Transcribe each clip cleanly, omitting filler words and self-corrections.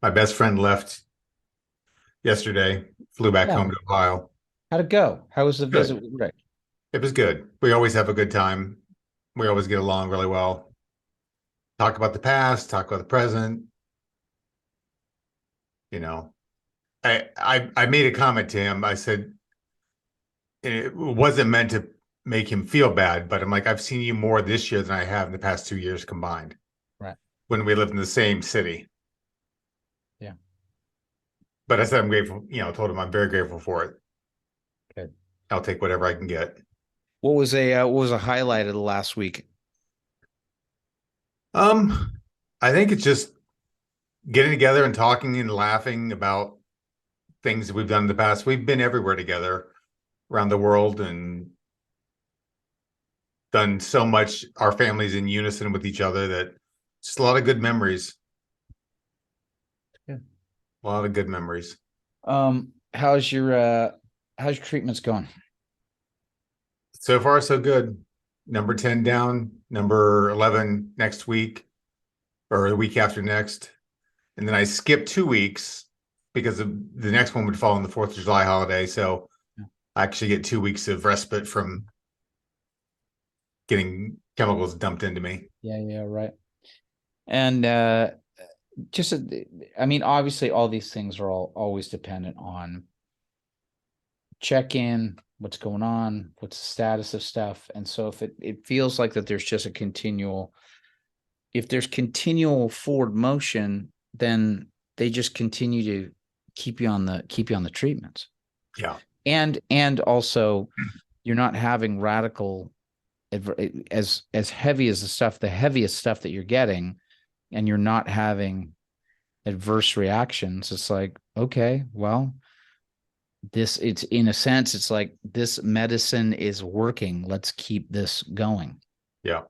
My best friend left yesterday, flew back Yeah. home to Ohio. How'd it go? How was the visit Good. with Rick? It was good. We always have a good time. We always get along really well. Talk about the past, talk about the present. You know, I made a comment to him. I said it wasn't meant to make him feel bad, but I'm like, I've seen you more this year than I have in the past 2 years combined Right. when we lived in the same city. Yeah. But I said I'm grateful, told him I'm very grateful for it. Good. I'll take whatever I can get. What was a highlight of the last week? Um, I think it's just getting together and talking and laughing about things that we've done in the past. We've been everywhere together around the world and done so much. Our families in unison with each other that just a lot of good memories. Yeah. A lot of good memories. How's your treatments going? So far, so good. Number 10 down, number 11 next week or the week after next. And then I skipped 2 weeks because the next one would fall on the 4th of July holiday. So Yeah. I actually get 2 weeks of respite from getting chemicals dumped into me. Yeah, yeah, right. And just I mean, obviously all these things are all always dependent on check in, what's going on, what's the status of stuff. And so if it feels like that there's just a continual if there's continual forward motion, then they just continue to keep you on the treatments. Yeah. And also you're not having radical as heavy as the heaviest stuff that you're getting, and you're not having adverse reactions. It's like, okay, well, it's in a sense, it's like this medicine is working. Let's keep this going. Yeah.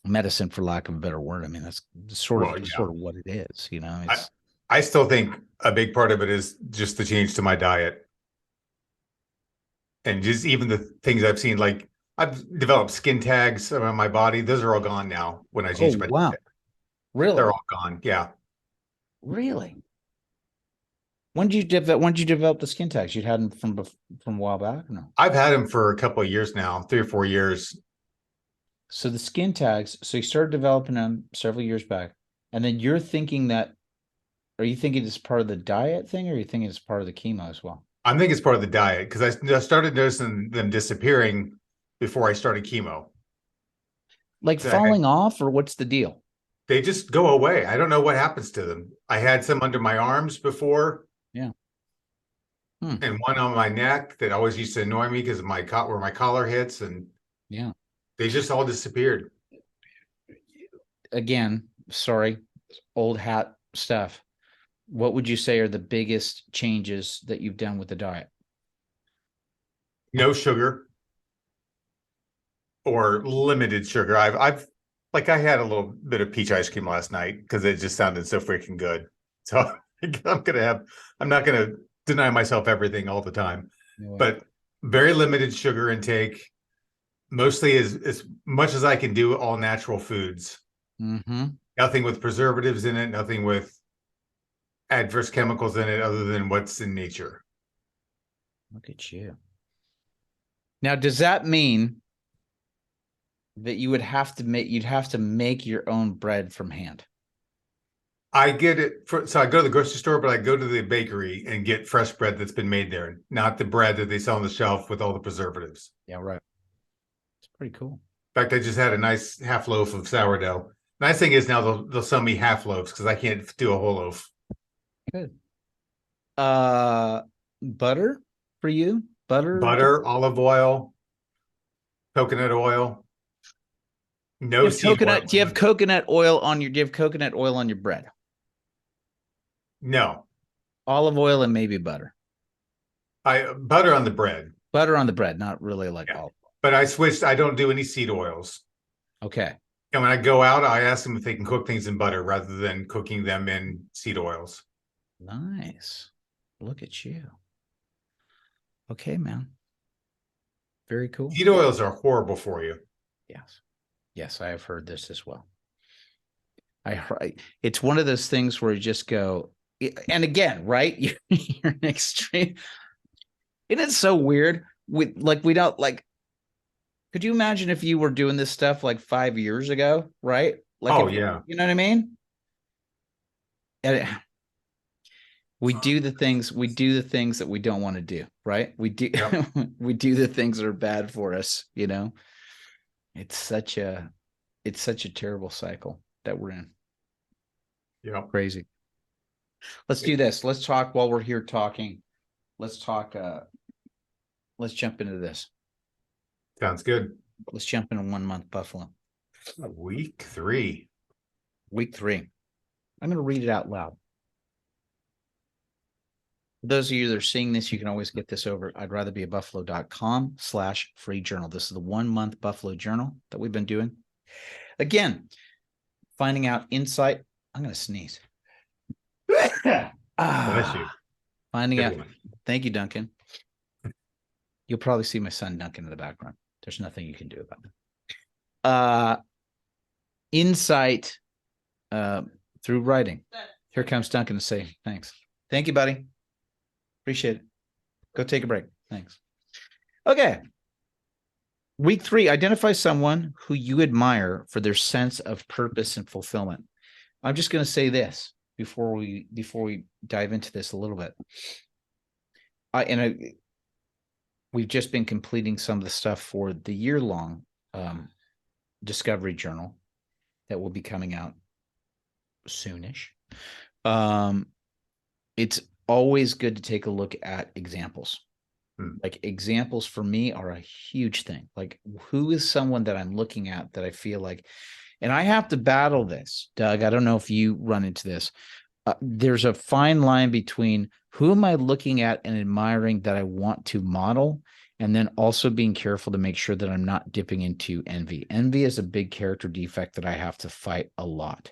Medicine, for lack of a better word. I mean, that's sort of Well, sort yeah. of what it is. I, It's I still think a big part of it is just the change to my diet and just even the things I've seen. Like I've developed skin tags around my body. Those are all gone now when I oh changed my wow, diet. They're really, all gone. Yeah. really. When did you develop the skin tags? You'd had them from a while back, or no? I've had them for a couple of years now, 3 or 4 years. So the skin tags. So you started developing them several years back, and then you're thinking that. Are you thinking it's part of the diet thing, or are you thinking it's part of the chemo as well? I think it's part of the diet because I started noticing them disappearing before I started chemo. Like So I, falling off, or what's the deal? they just go away. I don't know what happens to them. I had some under my arms before Yeah. Hmm. and one on my neck that always used to annoy me because of where my collar hits, and Yeah. they just all disappeared. Again, sorry, old hat stuff. What would you say are the biggest changes that you've done with the diet? No sugar or limited sugar. I've like I had a little bit of peach ice cream last night because it just sounded so freaking good. So I'm not gonna deny myself everything all the time, Anyway. but very limited sugar intake. Mostly as much as I can do all natural foods. Mm-hmm. Nothing with preservatives in it, nothing with adverse chemicals in it other than what's in nature. Look at you. Now, does that mean that you'd have to make your own bread from hand? I get it so I go to the grocery store, but I go to the bakery and get fresh bread that's been made there, not the bread that they sell on the shelf with all the preservatives. Yeah, right. It's pretty cool. In fact, I just had a nice half loaf of sourdough. Nice thing is now they'll sell me half loaves because I can't do a whole loaf. Good. Uh, butter for you? Butter? Butter, olive oil, coconut oil, You no have seed oil. coconut. Do you have coconut oil on your? Do you have coconut oil on your bread? No, Olive oil and maybe butter. I butter on the bread. Butter on the bread, not really like Yeah. olive. But I switched. I don't do any seed oils. Okay. And when I go out, I ask them if they can cook things in butter rather than cooking them in seed oils. Nice. Look at you. Okay, man. Very cool. Seed oils are horrible for you. Yes. Yes, I have heard this as well. It's one of those things where you just go, and again, right? You're an extreme. Isn't it so weird? We don't like. Could you imagine if you were doing this stuff like 5 years ago, right? Like Oh if yeah. you know what I mean? And we do the things that we don't want to do, right? We do Yep. we do the things that are bad for us, you know. It's such a terrible cycle that we're in. Yep. Crazy. Let's do this. Let's talk while we're here talking. Let's talk let's jump into this. Sounds good. Let's jump into 1 month Buffalo. Week 3. Week 3. I'm going to read it out loud. For those of you that are seeing this, you can always get this over I'd rather be a buffalo.com/free journal. This is the 1 month Buffalo journal that we've been doing. Again, finding out insight. I'm going to sneeze. Bless you. Finding Good out. one. Thank you, Duncan. You'll probably see my son Duncan in the background. There's nothing you can do about it. Insight through writing. Here comes Duncan to say thanks. Thank you, buddy. Appreciate it. Go take a break. Thanks. Okay. Week 3, identify someone who you admire for their sense of purpose and fulfillment. I'm just going to say this before we dive into this a little bit. We've just been completing some of the stuff for the year-long Discovery Journal that will be coming out soonish. It's always good to take a look at examples. Like examples for me are a huge thing. Like who is someone that I'm looking at that I feel like, and I have to battle this, Doug. I don't know if you run into this. There's a fine line between who am I looking at and admiring that I want to model, and then also being careful to make sure that I'm not dipping into envy. Envy is a big character defect that I have to fight a lot,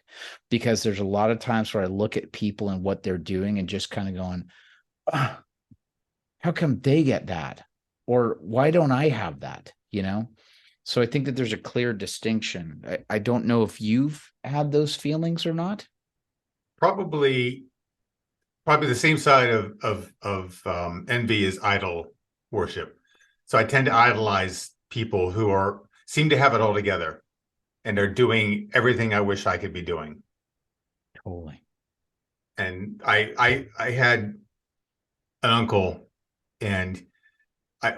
because there's a lot of times where I look at people and what they're doing and just kind of going, how come they get that? Or why don't I have that? You know? So I think that there's a clear distinction. I don't know if you've had those feelings or not. Probably the same side of envy is idol worship. So I tend to idolize people who seem to have it all together and are doing everything I wish I could be doing. Totally. And I had an uncle, and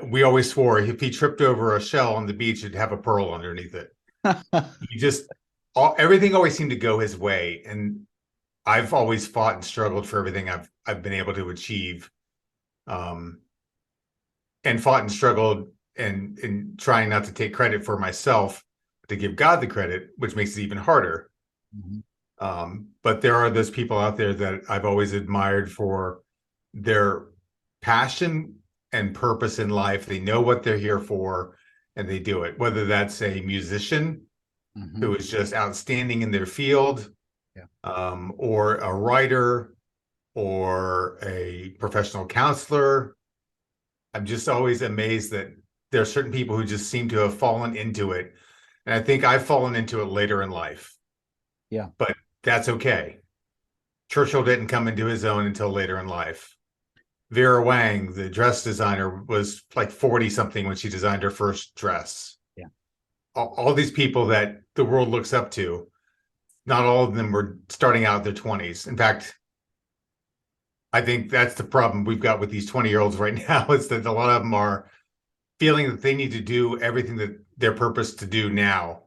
we always swore if he tripped over a shell on the beach, it'd have a pearl underneath it. He just everything always seemed to go his way, and I've always fought and struggled for everything I've been able to achieve, and fought and struggled and trying not to take credit for myself, to give God the credit, which makes it even harder. But there are those people out there that I've always admired for their passion and purpose in life. They know what they're here for, and they do it. Whether that's a musician who is just outstanding in their field, or a writer, or a professional counselor. I'm just always amazed that there are certain people who just seem to have fallen into it. And I think I've fallen into it later in life. Yeah. But that's okay. Churchill didn't come into his own until later in life. Vera Wang, the dress designer, was like 40 something when she designed her first dress. Yeah. All these people that the world looks up to, not all of them were starting out in their 20s. In fact, I think that's the problem we've got with these 20-year-olds right now, is that a lot of them are feeling that they need to do everything that they're purposed to do now,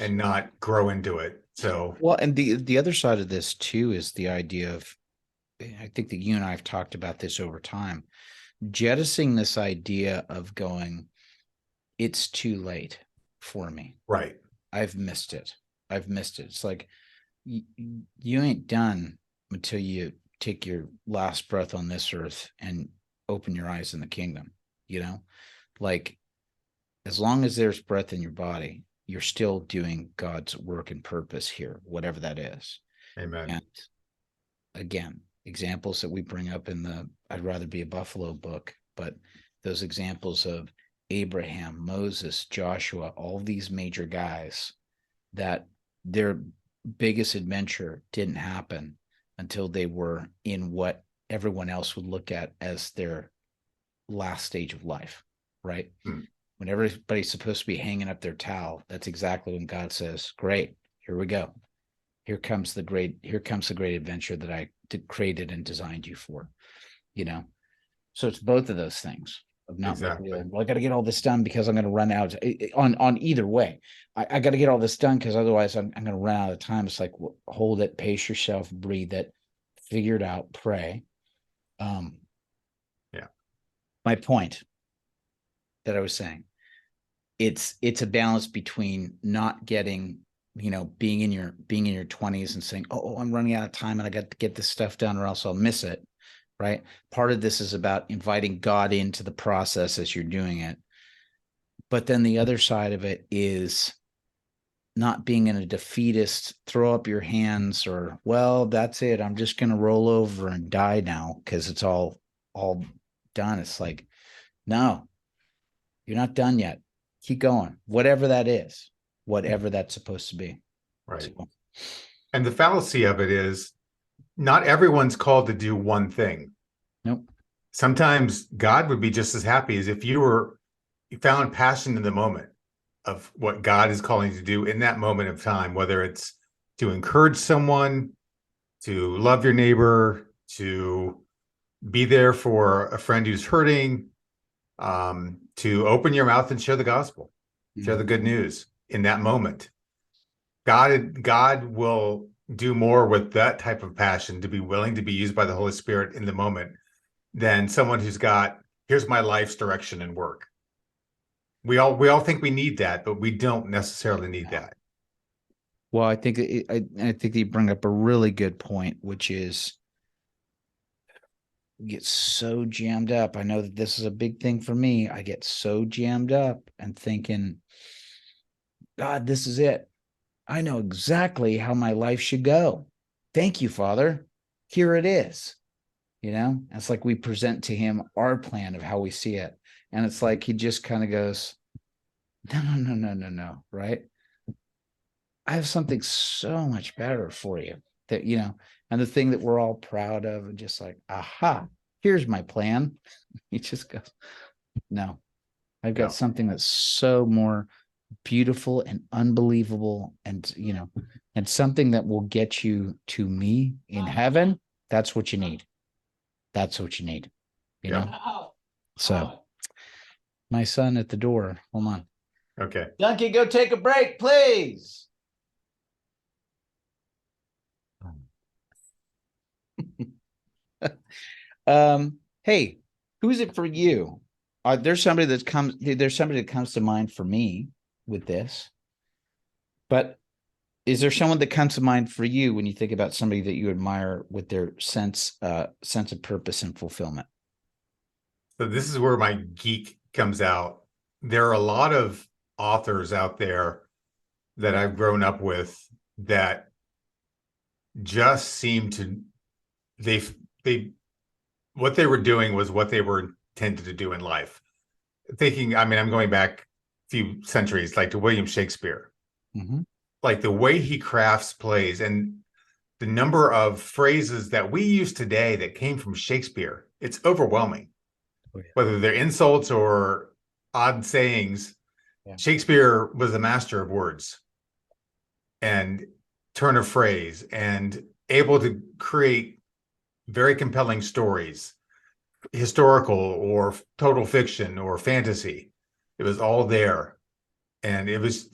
and not grow into it. So, well, and the other side of this too is the idea of, I think that you and I have talked about this over time, jettisoning this idea of going, it's too late for me. right. I've missed it. It's like you ain't done until you take your last breath on this earth and open your eyes in the kingdom. You know, like as long as there's breath in your body, you're still doing God's work and purpose here, whatever that is. Amen. And again, examples that we bring up in the I'd Rather Be a Buffalo book, but those examples of Abraham, Moses, Joshua, all these major guys, that they're biggest adventure didn't happen until they were in what everyone else would look at as their last stage of life, right? Hmm. When everybody's supposed to be hanging up their towel, that's exactly when God says, great, here we go. Here comes the great adventure that I created and designed you for, you know? So it's both of those things of not like, Exactly. well, I got to get all this done because I'm going to run out on either way. I got to get all this done because otherwise I'm going to run out of time. It's like, hold it, pace yourself, breathe it, figure it out, pray. Yeah. My point that I was saying, it's a balance between not getting, being in your 20s and saying, oh, I'm running out of time and I got to get this stuff done or else I'll miss it. Right. Part of this is about inviting God into the process as you're doing it. But then the other side of it is not being in a defeatist, throw up your hands or, well, that's it. I'm just going to roll over and die now because it's all done. It's like, no, you're not done yet. Keep going. Whatever that is, whatever that's supposed to be. Right. So, And the fallacy of it is not everyone's called to do one thing. nope. Sometimes God would be just as happy as if you found passion in the moment of what God is calling you to do in that moment of time, whether it's to encourage someone, to love your neighbor, to be there for a friend who's hurting, to open your mouth and share the gospel, share the good news in that moment. God will do more with that type of passion, to be willing to be used by the Holy Spirit in the moment, than someone who's got, here's my life's direction and work. We all think we need that, but we don't necessarily need that. Well, I think I think you bring up a really good point, which is get so jammed up. I know that this is a big thing for me. I get so jammed up and thinking, God, this is it. I know exactly how my life should go. Thank you, Father. Here it is. It's like we present to him our plan of how we see it. And it's like he just kind of goes, no, right? I have something so much better for you that, and the thing that we're all proud of and just like, aha, here's my plan. He just goes, no, I've got No. something that's so more beautiful and unbelievable and, and something that will get you to me in heaven. That's what you need. That's what you need, So my son at the door. Hold on. Okay. Donkey, go take a break, please. Hey, who's it for you? There's somebody that comes to mind for me with this. But is there someone that comes to mind for you when you think about somebody that you admire with their sense of purpose and fulfillment? So this is where my geek comes out. There are a lot of authors out there that I've grown up with that just seem to they what they were doing was what they were intended to do in life. Thinking, I mean, I'm going back a few centuries, like to William Shakespeare. Mm-hmm. Like the way he crafts plays and the number of phrases that we use today that came from Shakespeare, it's overwhelming. Oh, yeah. Whether they're insults or odd sayings, Yeah. Shakespeare was a master of words and turn of phrase and able to create very compelling stories, historical or total fiction or fantasy. It was all there. And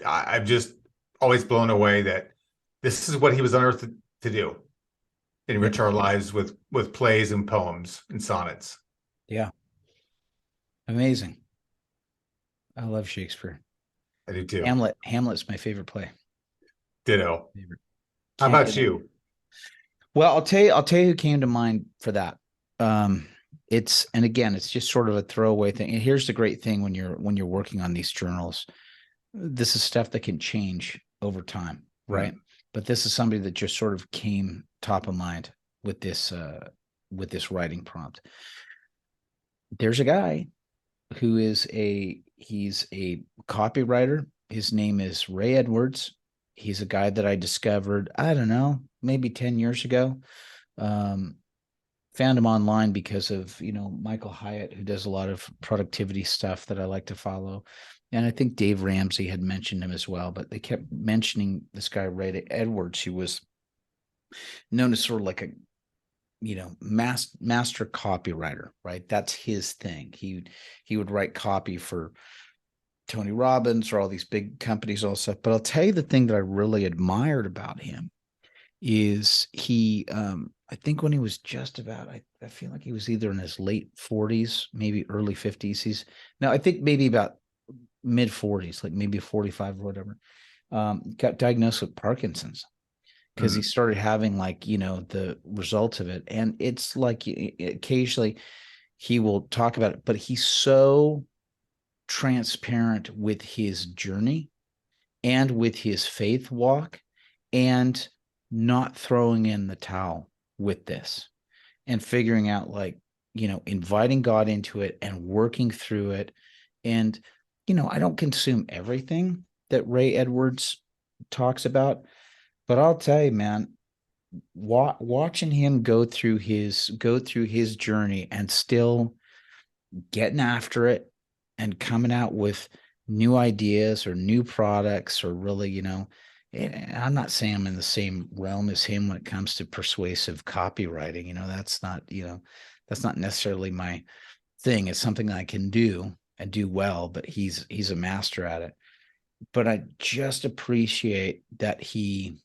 I'm just always blown away that this is what he was unearthed to do, enrich our lives with plays and poems and sonnets. Yeah. Amazing. I love Shakespeare. I do too. Hamlet's my favorite play. Ditto. Favorite. How Can't about get you? Well, I'll tell you who came to mind for that. And again, it's just sort of a throwaway thing. And here's the great thing when you're working on these journals. This is stuff that can change over time, right? But this is somebody that just sort of came top of mind with this writing prompt. There's a guy who he's a copywriter. His name is Ray Edwards. He's a guy that I discovered, I don't know, maybe 10 years ago. Um, Found him online because of, Michael Hyatt, who does a lot of productivity stuff that I like to follow. And I think Dave Ramsey had mentioned him as well, but they kept mentioning this guy, Ray Edwards, who was known as sort of like a, master copywriter, right? That's his thing. He would write copy for Tony Robbins or all these big companies, all stuff. But I'll tell you the thing that I really admired about him is he, I think when he was just about, I feel like he was either in his late 40s, maybe early 50s. I think maybe about mid 40s, like maybe 45 or whatever, got diagnosed with Parkinson's because he started having the results of it. And it's like occasionally he will talk about it, but he's so transparent with his journey and with his faith walk and not throwing in the towel with this and figuring out inviting God into it and working through it. And, I don't consume everything that Ray Edwards talks about, but I'll tell you, man, watching him go through his journey and still getting after it and coming out with new ideas or new products or really, I'm not saying I'm in the same realm as him when it comes to persuasive copywriting. That's not necessarily my thing. It's something I can do and do well, but he's a master at it. But I just appreciate that he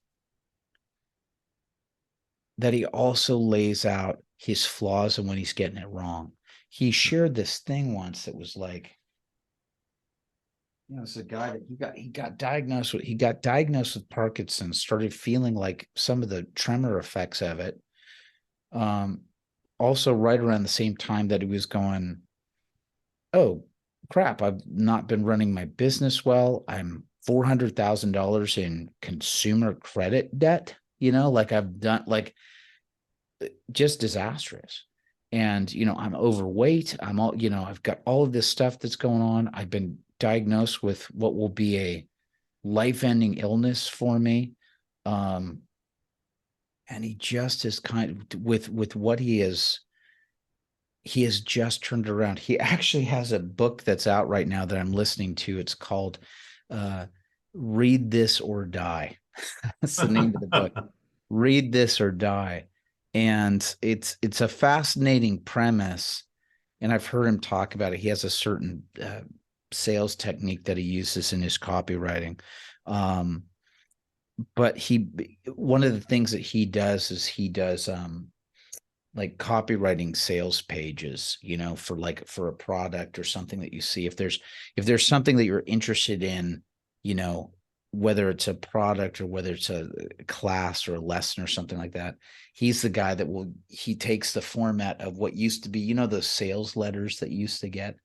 also lays out his flaws and when he's getting it wrong. He shared this thing once that was like, it's a guy that he got diagnosed with Parkinson, started feeling like some of the tremor effects of it. Also right around the same time that he was going, oh crap, I've not been running my business well. I'm $400,000 in consumer credit debt, I've done just disastrous. And, I'm overweight. I'm all, I've got all of this stuff that's going on. I've been diagnosed with what will be a life-ending illness for me. And he just is kind of with what he has just turned around. He actually has a book that's out right now that I'm listening to. It's called Read This or Die. That's the name of the book. Read This or Die. And it's a fascinating premise. And I've heard him talk about it. He has a certain sales technique that he uses in his copywriting. But one of the things that he does is he does like copywriting sales pages, for a product or something that you see. If there's something that you're interested in, whether it's a product or whether it's a class or a lesson or something like that, he's the guy that he takes the format of what used to be, those sales letters that you used to get.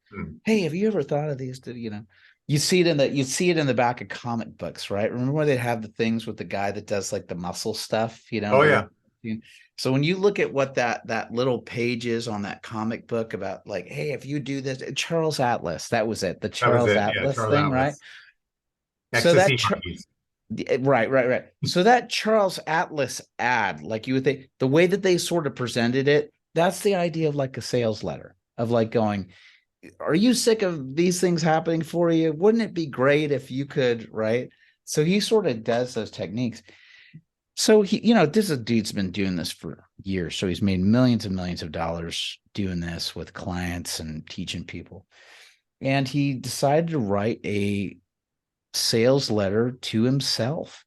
Hey, have you ever thought of these? You see it in the back of comic books, right? Remember where they have the things with the guy that does like the muscle stuff, Oh yeah. So when you look at what that little page is on that comic book about like, hey, if you do this, Charles Atlas, that was it, the That was Charles it. Yeah, Atlas Charles thing, right? Atlas. So Ecstasy monkeys. right. So that Charles Atlas ad, like you would think, the way that they sort of presented it, that's the idea of like a sales letter of like going, are you sick of these things happening for you? Wouldn't it be great if you could, right? So he sort of does those techniques. So he, this is a dude's been doing this for years. So he's made millions and millions of dollars doing this with clients and teaching people. And he decided to write a sales letter to himself,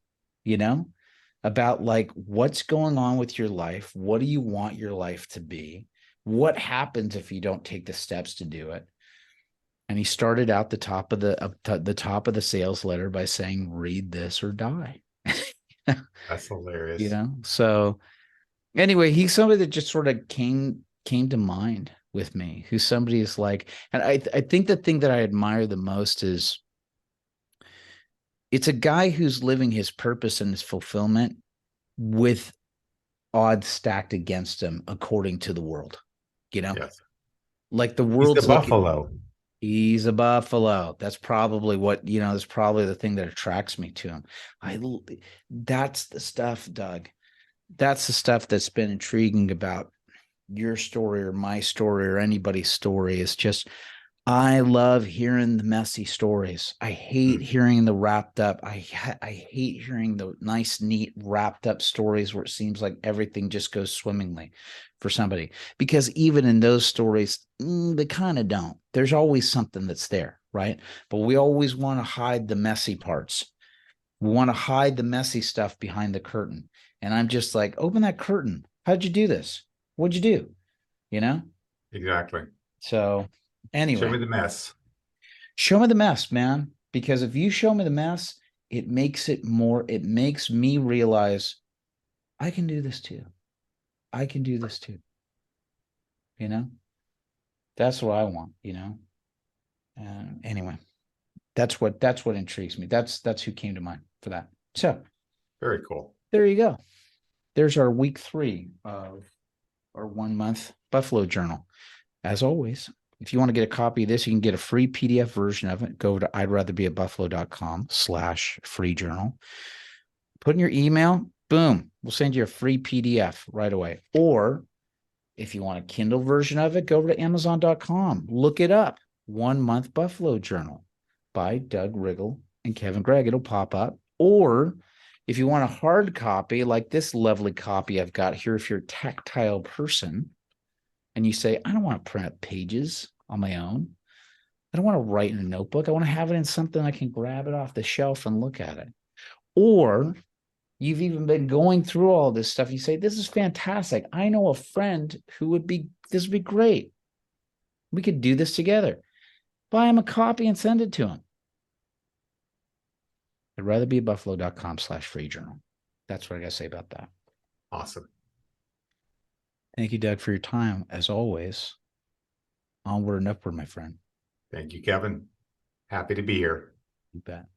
about like what's going on with your life. What do you want your life to be? What happens if you don't take the steps to do it? And he started out the top of the sales letter by saying, read this or die. That's hilarious. So anyway, he's somebody that just sort of came to mind with me, who's somebody is like, and I think the thing that I admire the most is it's a guy who's living his purpose and his fulfillment with odds stacked against him according to the world, Yes. like the He's the world's looking. buffalo. He's a buffalo. That's probably what, that's probably the thing that attracts me to him. That's the stuff, Doug. That's the stuff that's been intriguing about your story or my story or anybody's story. Is just, I love hearing the messy stories. I hate hearing the wrapped up. I hate hearing the nice, neat, wrapped up stories where it seems like everything just goes swimmingly for somebody. Because even in those stories, they kind of don't. There's always something that's there, right? But we always want to hide the messy parts. We want to hide the messy stuff behind the curtain. And I'm just like, open that curtain. How'd you do this? What'd you do? You know? Exactly. So Show me anyway. the mess. Show me the mess, man. Because if you show me the mess, it makes me realize I can do this too. I can do this too. You know, that's what I want. Anyway, that's what intrigues me. That's who came to mind for that. So Very cool. there you go. There's our week 3 of our 1 month Buffalo Journal. As always, if you want to get a copy of this, you can get a free PDF version of it. Go over to i'dratherbeabuffalo.com/free journal. Put in your email, boom, we'll send you a free PDF right away. Or if you want a Kindle version of it, go over to amazon.com. Look it up. 1 month Buffalo Journal by Doug Riggle and Kevin Gregg. It'll pop up. Or if you want a hard copy, like this lovely copy I've got here, if you're a tactile person and you say, I don't want to print up pages on my own. I don't want to write in a notebook. I want to have it in something I can grab it off the shelf and look at it. Or you've even been going through all this stuff. You say, this is fantastic. I know a friend this would be great. We could do this together. Buy him a copy and send it to him. I'd rather be buffalo.com/free journal. That's what I got to say about that. Awesome. Thank you, Doug, for your time. As always, onward and upward, my friend. Thank you, Kevin. Happy to be here. You bet.